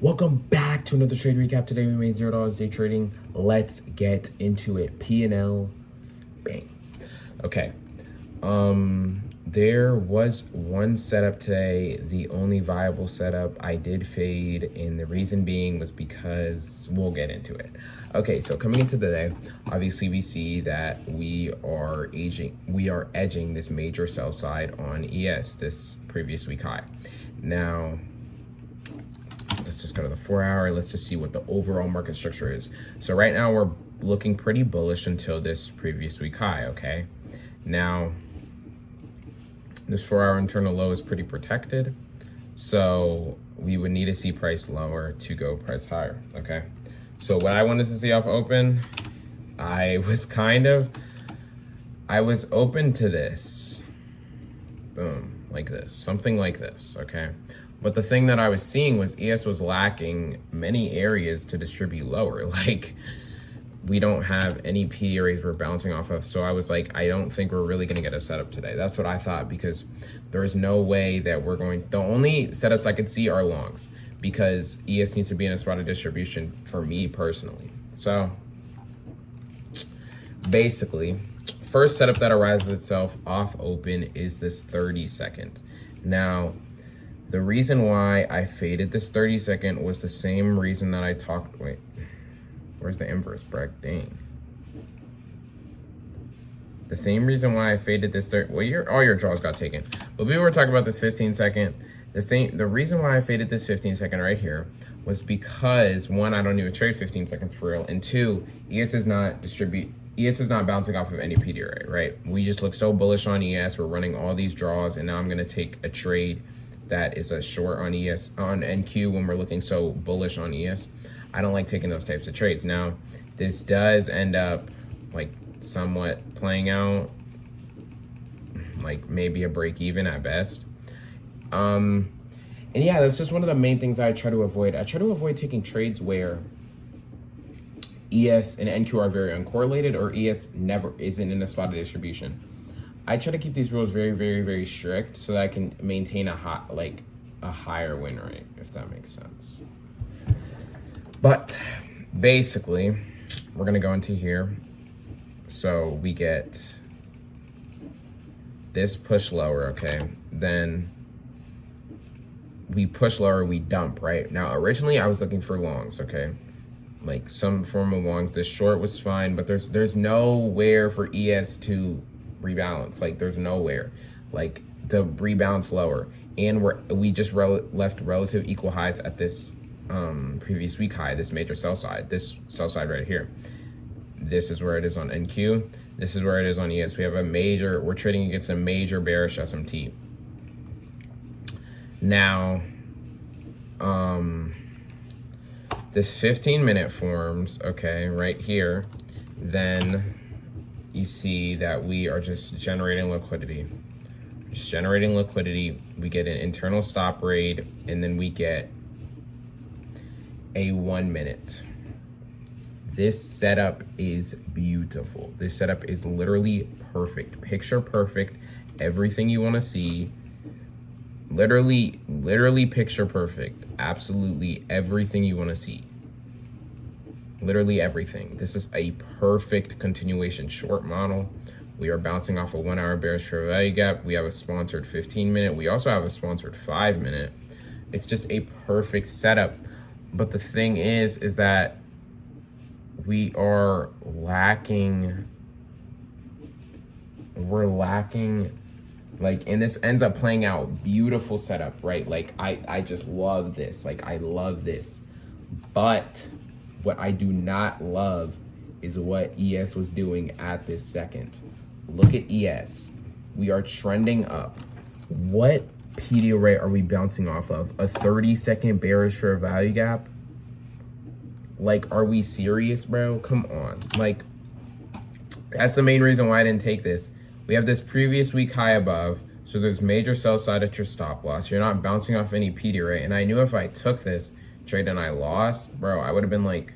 Welcome back to another trade recap. Today we made $0 day trading. Let's get into it. P&L, bang. Okay. There was one setup today, the only viable setup. I did fade, and the reason being was because we'll get into it. Okay, so coming into the day, obviously we see that we are edging this major sell side on ES, this previous week high. Now, let's just go to the 4 hour. Let's just see what the overall market structure is. So right now we're looking pretty bullish until this previous week high, okay? Now, this 4 hour internal low is pretty protected. So we would need to see price lower to go price higher, okay? So what I wanted to see off open, I was open to this. Boom, like this, something like this, okay? But the thing that I was seeing was ES was lacking many areas to distribute lower. Like, we don't have any P areas we're bouncing off of. So I was like, I don't think we're really gonna get a setup today. That's what I thought, because there's no way that we're going, the only setups I could see are longs, because ES needs to be in a spot of distribution for me personally. So basically, first setup that arises itself off open is this 30-second. Now, the reason why I faded this 30-second was the same reason that I talked, wait, where's the inverse, Breck? Dang. The same reason why I faded this all your draws got taken. But we were talking about this 15-second. The reason why I faded this 15-second right here was because, one, I don't even trade 15 seconds for real, and two, ES is not bouncing off of any PDRA, right? We just look so bullish on ES. We're running all these draws, and now I'm gonna take a trade that is a short on ES, on NQ, when we're looking so bullish on ES. I don't like taking those types of trades. Now, this does end up like somewhat playing out like maybe a break even at best. And yeah, that's just one of the main things I try to avoid. I try to avoid taking trades where ES and NQ are very uncorrelated, or ES never isn't in a spot of distribution. I try to keep these rules very, very, very strict so that I can maintain a higher win rate, if that makes sense. But basically, we're gonna go into here. So we get this push lower, okay? Then we push lower, we dump, right? Now, originally I was looking for longs, okay? Like some form of longs. This short was fine, but there's nowhere for ES to rebalance. Like, there's nowhere like to rebalance lower, and we just left relative equal highs at this previous week high, this major sell side, this sell side right here. This is where it is on NQ. This is where it is on ES. We're trading against a major bearish SMT. Now, this 15-minute forms, okay, right here. Then you see that we are just generating liquidity. We get an internal stop rate, and then we get a 1 minute. This setup is beautiful. This setup is literally perfect, picture perfect, everything you want to see. Literally picture perfect. Absolutely everything you want to see. Literally everything. This is a perfect continuation short model. We are bouncing off a 1 hour bearish fair value gap. We have a sponsored 15-minute. We also have a sponsored 5-minute. It's just a perfect setup. But the thing is that we are lacking, like, and this ends up playing out beautiful setup, right? Like, I just love this. Like, I love this. But what I do not love is what ES was doing at this second. Look at ES. We are trending up. What PD rate are we bouncing off of? A 30-second bearish fair value gap? Like, are we serious, bro? Come on. Like, that's the main reason why I didn't take this. We have this previous week high above, so there's major sell side at your stop loss. You're not bouncing off any PD rate. And I knew if I took this trade and I lost, bro, I would have been like,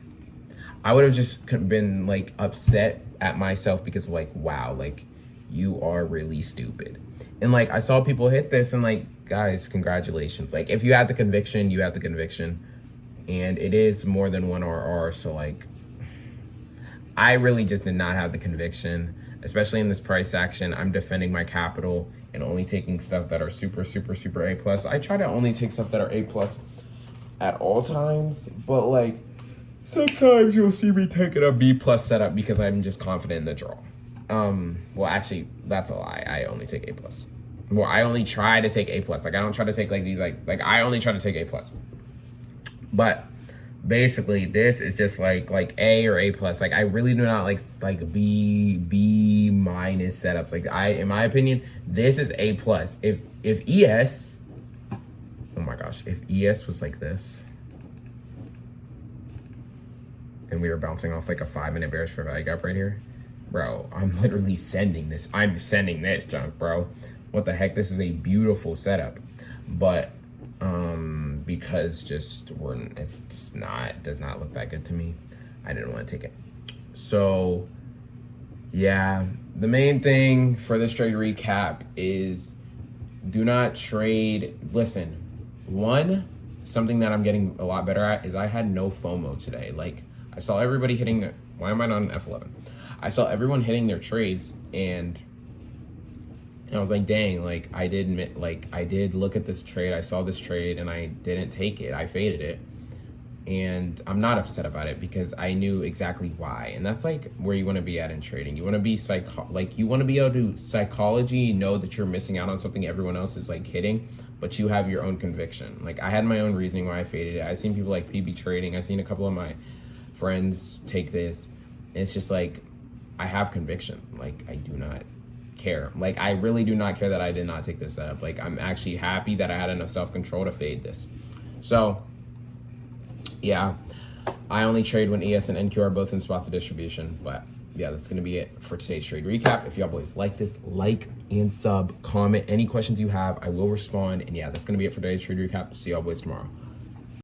I would have just been like upset at myself, because like, wow, like, you are really stupid. And like, I saw people hit this, and like, guys, congratulations. Like, if you had the conviction, you had the conviction. and it is more than one RR. So like, I really just did not have the conviction, especially in this price action. I'm defending my capital and only taking stuff that are super, super, super A plus. I try to only take stuff that are A plus at all times, but like sometimes you'll see me taking a B plus setup because I'm just confident in the draw. Well, actually, that's a lie. I only take A plus. Well, I only try to take A plus. Like I don't try to take like these like I only try to take A plus. But basically, this is just like A or A plus. Like I really do not like B minus setups. Like in my opinion, this is A plus. If ES, oh my gosh, if ES was like this, and we were bouncing off like a 5-minute bearish fair value gap right here, bro, I'm literally sending this. I'm sending this junk, bro. What the heck? This is a beautiful setup, but because it's just does not look that good to me. I didn't want to take it. So yeah, the main thing for this trade recap is do not trade. Listen, something that I'm getting a lot better at is I had no FOMO today. Like I saw everybody hitting their, why am I not on F11? I saw everyone hitting their trades, and I was like, dang, like I did look at this trade. I saw this trade and I didn't take it. I faded it. And I'm not upset about it because I knew exactly why. And that's like where you want to be at in trading. You want to be you want to be able to psychology know that you're missing out on something everyone else is like hitting, but you have your own conviction. Like I had my own reasoning why I faded it. I've seen people like PB trading. I've seen a couple of my friends take this. And it's just like, I have conviction. Like I do not care. Like I really do not care that I did not take this setup. Like I'm actually happy that I had enough self-control to fade this. So yeah, I only trade when ES and NQ are both in spots of distribution. But yeah, that's gonna be it for today's trade recap. If y'all boys like this, like and sub, comment any questions you have, I will respond. And yeah, that's gonna be it for today's trade recap. See y'all boys tomorrow.